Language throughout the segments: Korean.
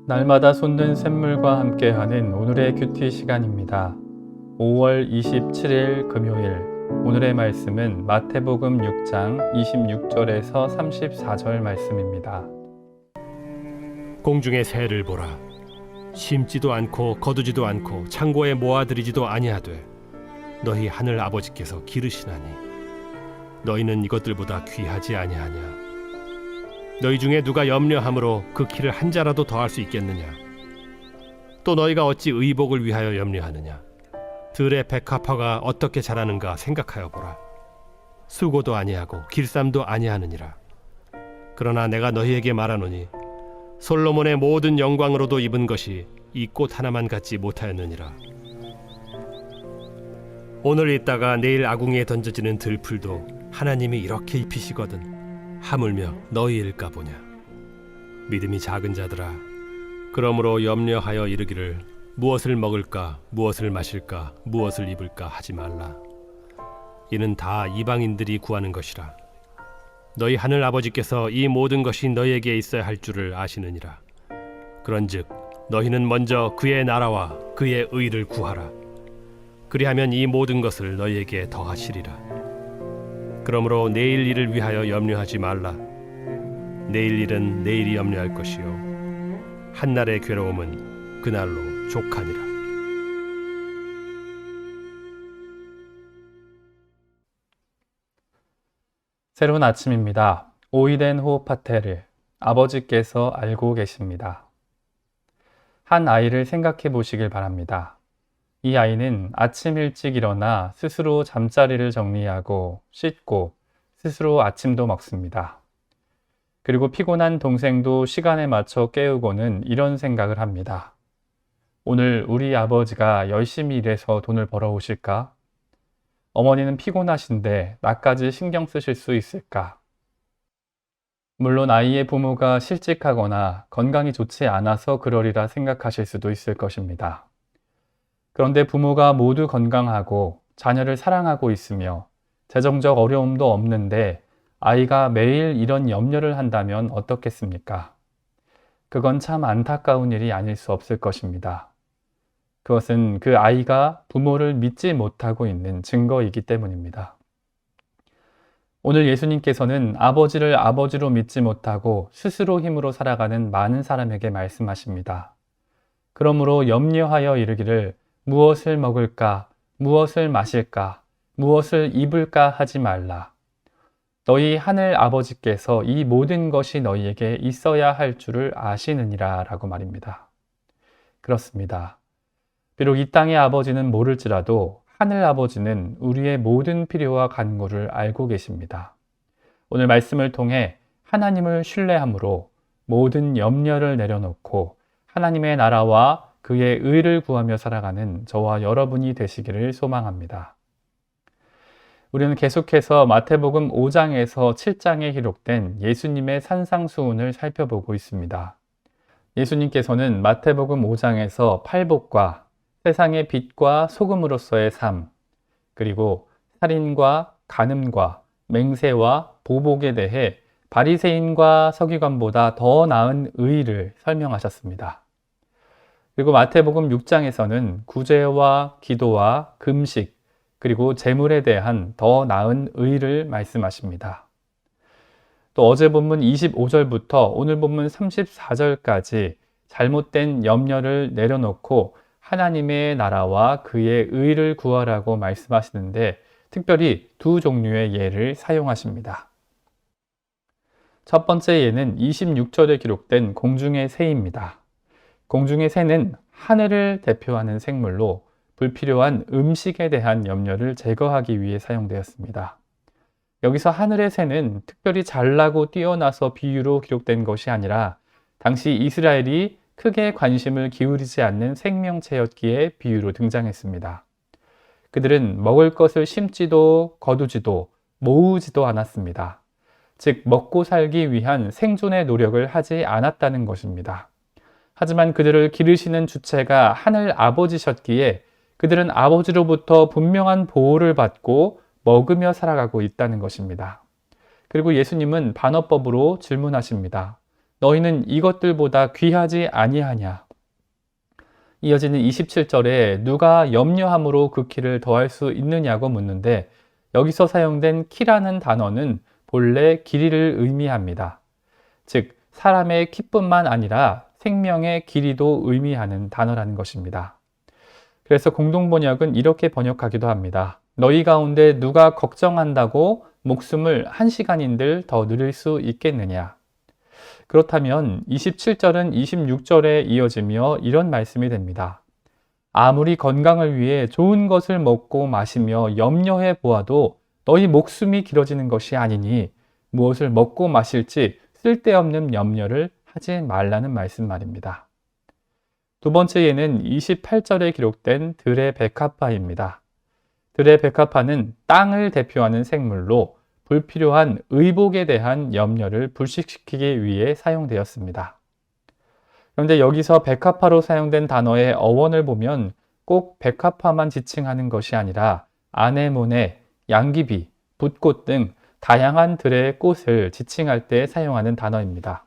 날마다 솟는 샘물과 함께하는 오늘의 큐티 시간입니다. 5월 27일 금요일, 오늘의 말씀은 마태복음 6장 26절에서 34절 말씀입니다. 공중의 새를 보라. 심지도 않고 거두지도 않고 창고에 모아들이지도 아니하되 너희 하늘 아버지께서 기르시나니 너희는 이것들보다 귀하지 아니하냐. 너희 중에 누가 염려함으로 그 키를 한 자라도 더할 수 있겠느냐. 또 너희가 어찌 의복을 위하여 염려하느냐. 들의 백합화가 어떻게 자라는가 생각하여 보라. 수고도 아니하고 길쌈도 아니하느니라. 그러나 내가 너희에게 말하노니 솔로몬의 모든 영광으로도 입은 것이 이 꽃 하나만 갖지 못하였느니라. 오늘 있다가 내일 아궁이에 던져지는 들풀도 하나님이 이렇게 입히시거든 하물며 너희일까 보냐. 믿음이 작은 자들아, 그러므로 염려하여 이르기를 무엇을 먹을까, 무엇을 마실까, 무엇을 입을까 하지 말라. 이는 다 이방인들이 구하는 것이라. 너희 하늘 아버지께서 이 모든 것이 너희에게 있어야 할 줄을 아시느니라. 그런즉 너희는 먼저 그의 나라와 그의 의를 구하라. 그리하면 이 모든 것을 너희에게 더하시리라. 그러므로 내일 일을 위하여 염려하지 말라. 내일 일은 내일이 염려할 것이요 한날의 괴로움은 그날로 족하니라. 새로운 아침입니다. 오이덴 호흡파테를 아버지께서 알고 계십니다. 한 아이를 생각해 보시길 바랍니다. 이 아이는 아침 일찍 일어나 스스로 잠자리를 정리하고 씻고 스스로 아침도 먹습니다. 그리고 피곤한 동생도 시간에 맞춰 깨우고는 이런 생각을 합니다. 오늘 우리 아버지가 열심히 일해서 돈을 벌어오실까? 어머니는 피곤하신데 나까지 신경 쓰실 수 있을까? 물론 아이의 부모가 실직하거나 건강이 좋지 않아서 그러리라 생각하실 수도 있을 것입니다. 그런데 부모가 모두 건강하고 자녀를 사랑하고 있으며 재정적 어려움도 없는데 아이가 매일 이런 염려를 한다면 어떻겠습니까? 그건 참 안타까운 일이 아닐 수 없을 것입니다. 그것은 그 아이가 부모를 믿지 못하고 있는 증거이기 때문입니다. 오늘 예수님께서는 아버지를 아버지로 믿지 못하고 스스로 힘으로 살아가는 많은 사람에게 말씀하십니다. 그러므로 염려하여 이르기를 무엇을 먹을까, 무엇을 마실까, 무엇을 입을까 하지 말라. 너희 하늘 아버지께서 이 모든 것이 너희에게 있어야 할 줄을 아시느니라 라고 말입니다. 그렇습니다. 비록 이 땅의 아버지는 모를지라도 하늘 아버지는 우리의 모든 필요와 간구를 알고 계십니다. 오늘 말씀을 통해 하나님을 신뢰함으로 모든 염려를 내려놓고 하나님의 나라와 그의 의를 구하며 살아가는 저와 여러분이 되시기를 소망합니다. 우리는 계속해서 마태복음 5장에서 7장에 기록된 예수님의 산상수훈을 살펴보고 있습니다. 예수님께서는 마태복음 5장에서 팔복과 세상의 빛과 소금으로서의 삶, 그리고 살인과 간음과 맹세와 보복에 대해 바리새인과 서기관보다 더 나은 의를 설명하셨습니다. 그리고 마태복음 6장에서는 구제와 기도와 금식, 그리고 재물에 대한 더 나은 의를 말씀하십니다. 또 어제 본문 25절부터 오늘 본문 34절까지 잘못된 염려를 내려놓고 하나님의 나라와 그의 의를 구하라고 말씀하시는데 특별히 두 종류의 예를 사용하십니다. 첫 번째 예는 26절에 기록된 공중의 새입니다. 공중의 새는 하늘을 대표하는 생물로 불필요한 음식에 대한 염려를 제거하기 위해 사용되었습니다. 여기서 하늘의 새는 특별히 잘나고 뛰어나서 비유로 기록된 것이 아니라 당시 이스라엘이 크게 관심을 기울이지 않는 생명체였기에 비유로 등장했습니다. 그들은 먹을 것을 심지도 거두지도 모으지도 않았습니다. 즉 먹고 살기 위한 생존의 노력을 하지 않았다는 것입니다. 하지만 그들을 기르시는 주체가 하늘 아버지셨기에 그들은 아버지로부터 분명한 보호를 받고 먹으며 살아가고 있다는 것입니다. 그리고 예수님은 반어법으로 질문하십니다. 너희는 이것들보다 귀하지 아니하냐. 이어지는 27절에 누가 염려함으로 그 키를 더할 수 있느냐고 묻는데 여기서 사용된 키라는 단어는 본래 길이를 의미합니다. 즉 사람의 키뿐만 아니라 생명의 길이도 의미하는 단어라는 것입니다. 그래서 공동번역은 이렇게 번역하기도 합니다. 너희 가운데 누가 걱정한다고 목숨을 1시간인들 더 늘릴 수 있겠느냐. 그렇다면 27절은 26절에 이어지며 이런 말씀이 됩니다. 아무리 건강을 위해 좋은 것을 먹고 마시며 염려해 보아도 너희 목숨이 길어지는 것이 아니니 무엇을 먹고 마실지 쓸데없는 염려를 하지 말라는 말씀 말입니다. 두 번째 예는 28절에 기록된 들의 백합화입니다. 들의 백합화는 땅을 대표하는 생물로 불필요한 의복에 대한 염려를 불식시키기 위해 사용되었습니다. 그런데 여기서 백합화로 사용된 단어의 어원을 보면 꼭 백합화만 지칭하는 것이 아니라 아네모네, 양귀비, 붓꽃 등 다양한 들의 꽃을 지칭할 때 사용하는 단어입니다.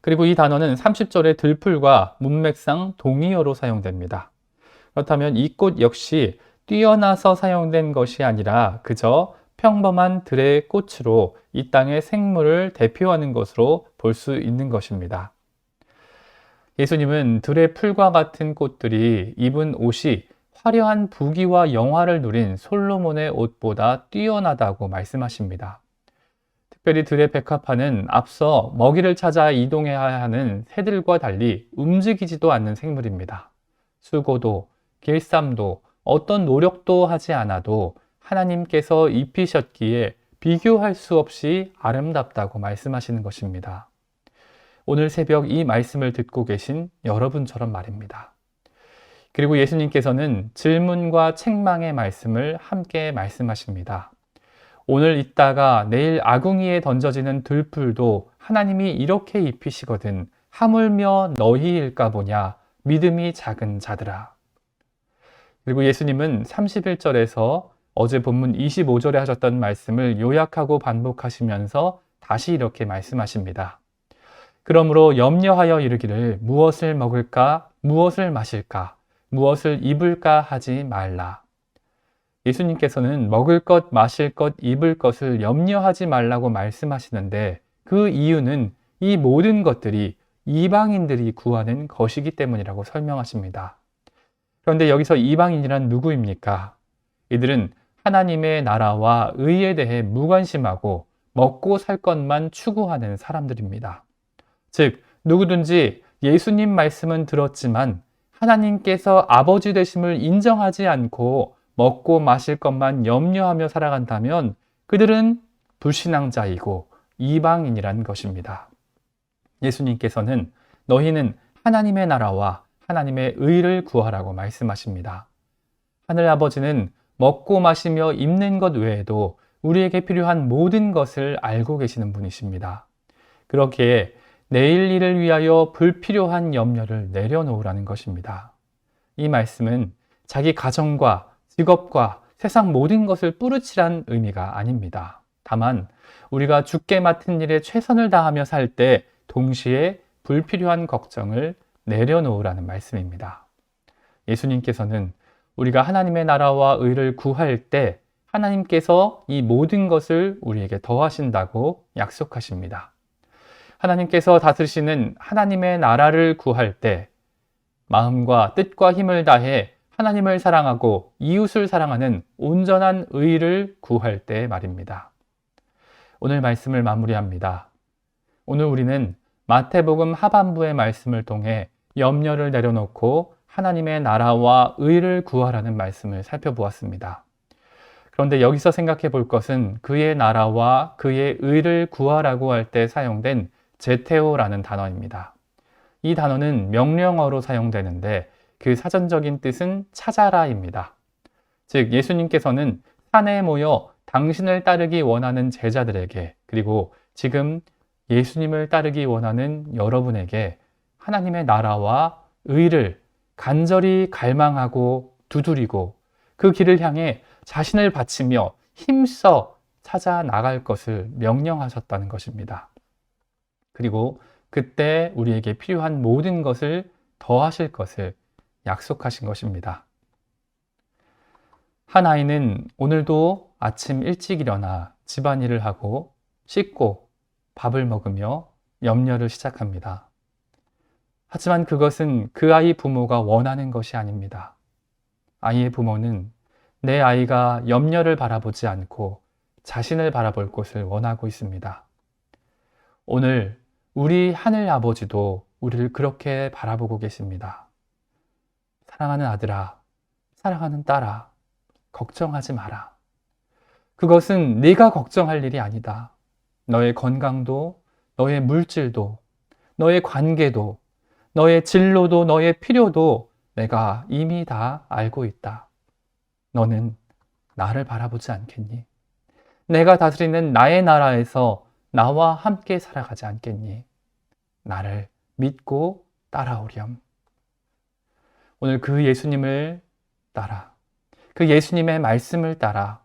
그리고 이 단어는 30절의 들풀과 문맥상 동의어로 사용됩니다. 그렇다면 이 꽃 역시 뛰어나서 사용된 것이 아니라 그저 평범한 들의 꽃으로 이 땅의 생물을 대표하는 것으로 볼 수 있는 것입니다. 예수님은 들의 풀과 같은 꽃들이 입은 옷이 화려한 부귀와 영화를 누린 솔로몬의 옷보다 뛰어나다고 말씀하십니다. 특별히 들의 백합화는 앞서 먹이를 찾아 이동해야 하는 새들과 달리 움직이지도 않는 생물입니다. 수고도, 길쌈도, 어떤 노력도 하지 않아도 하나님께서 입히셨기에 비교할 수 없이 아름답다고 말씀하시는 것입니다. 오늘 새벽 이 말씀을 듣고 계신 여러분처럼 말입니다. 그리고 예수님께서는 질문과 책망의 말씀을 함께 말씀하십니다. 오늘 있다가 내일 아궁이에 던져지는 들풀도 하나님이 이렇게 입히시거든 하물며 너희일까 보냐 믿음이 작은 자들아. 그리고 예수님은 31절에서 어제 본문 25절에 하셨던 말씀을 요약하고 반복하시면서 다시 이렇게 말씀하십니다. 그러므로 염려하여 이르기를 무엇을 먹을까, 무엇을 마실까, 무엇을 입을까 하지 말라. 예수님께서는 먹을 것, 마실 것, 입을 것을 염려하지 말라고 말씀하시는데 그 이유는 이 모든 것들이 이방인들이 구하는 것이기 때문이라고 설명하십니다. 그런데 여기서 이방인이란 누구입니까? 이들은 하나님의 나라와 의에 대해 무관심하고 먹고 살 것만 추구하는 사람들입니다. 즉, 누구든지 예수님 말씀은 들었지만 하나님께서 아버지 되심을 인정하지 않고 먹고 마실 것만 염려하며 살아간다면 그들은 불신앙자이고 이방인이란 것입니다. 예수님께서는 너희는 하나님의 나라와 하나님의 의를 구하라고 말씀하십니다. 하늘아버지는 먹고 마시며 입는 것 외에도 우리에게 필요한 모든 것을 알고 계시는 분이십니다. 그렇기에 내일 일을 위하여 불필요한 염려를 내려놓으라는 것입니다. 이 말씀은 자기 가정과 직업과 세상 모든 것을 뿌리치란 의미가 아닙니다. 다만 우리가 주께 맡은 일에 최선을 다하며 살 때 동시에 불필요한 걱정을 내려놓으라는 말씀입니다. 예수님께서는 우리가 하나님의 나라와 의를 구할 때 하나님께서 이 모든 것을 우리에게 더하신다고 약속하십니다. 하나님께서 다스리시는 하나님의 나라를 구할 때 마음과 뜻과 힘을 다해 하나님을 사랑하고 이웃을 사랑하는 온전한 의를 구할 때 말입니다. 오늘 말씀을 마무리합니다. 오늘 우리는 마태복음 하반부의 말씀을 통해 염려를 내려놓고 하나님의 나라와 의를 구하라는 말씀을 살펴보았습니다. 그런데 여기서 생각해 볼 것은 그의 나라와 그의 의를 구하라고 할 때 사용된 제테오라는 단어입니다. 이 단어는 명령어로 사용되는데 그 사전적인 뜻은 찾아라입니다. 즉 예수님께서는 산에 모여 당신을 따르기 원하는 제자들에게 그리고 지금 예수님을 따르기 원하는 여러분에게 하나님의 나라와 의를 간절히 갈망하고 두드리고 그 길을 향해 자신을 바치며 힘써 찾아 나갈 것을 명령하셨다는 것입니다. 그리고 그때 우리에게 필요한 모든 것을 더하실 것을 약속하신 것입니다. 한 아이는 오늘도 아침 일찍 일어나 집안일을 하고 씻고 밥을 먹으며 염려를 시작합니다. 하지만 그것은 그 아이 부모가 원하는 것이 아닙니다. 아이의 부모는 내 아이가 염려를 바라보지 않고 자신을 바라볼 것을 원하고 있습니다. 오늘 우리 하늘 아버지도 우리를 그렇게 바라보고 계십니다. 사랑하는 아들아, 사랑하는 딸아, 걱정하지 마라. 그것은 네가 걱정할 일이 아니다. 너의 건강도, 너의 물질도, 너의 관계도, 너의 진로도, 너의 필요도 내가 이미 다 알고 있다. 너는 나를 바라보지 않겠니? 내가 다스리는 나의 나라에서 나와 함께 살아가지 않겠니? 나를 믿고 따라오렴. 오늘 그 예수님을 따라, 그 예수님의 말씀을 따라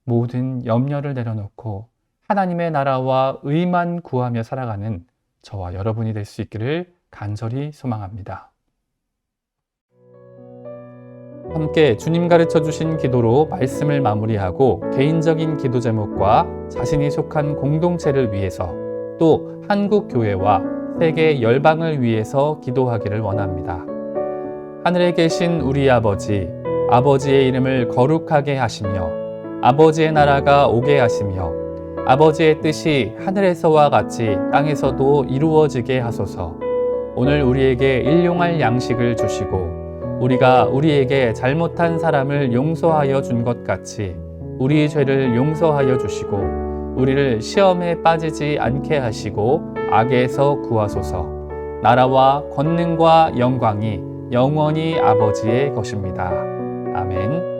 모든 염려를 내려놓고 하나님의 나라와 의만 구하며 살아가는 저와 여러분이 될 수 있기를 간절히 소망합니다. 함께 주님 가르쳐 주신 기도로 말씀을 마무리하고 개인적인 기도 제목과 자신이 속한 공동체를 위해서 또 한국 교회와 세계 열방을 위해서 기도하기를 원합니다. 하늘에 계신 우리 아버지, 아버지의 이름을 거룩하게 하시며 아버지의 나라가 오게 하시며 아버지의 뜻이 하늘에서와 같이 땅에서도 이루어지게 하소서. 오늘 우리에게 일용할 양식을 주시고 우리가 우리에게 잘못한 사람을 용서하여 준 것 같이 우리 죄를 용서하여 주시고 우리를 시험에 빠지지 않게 하시고 악에서 구하소서. 나라와 권능과 영광이 영원히 아버지의 것입니다. 아멘.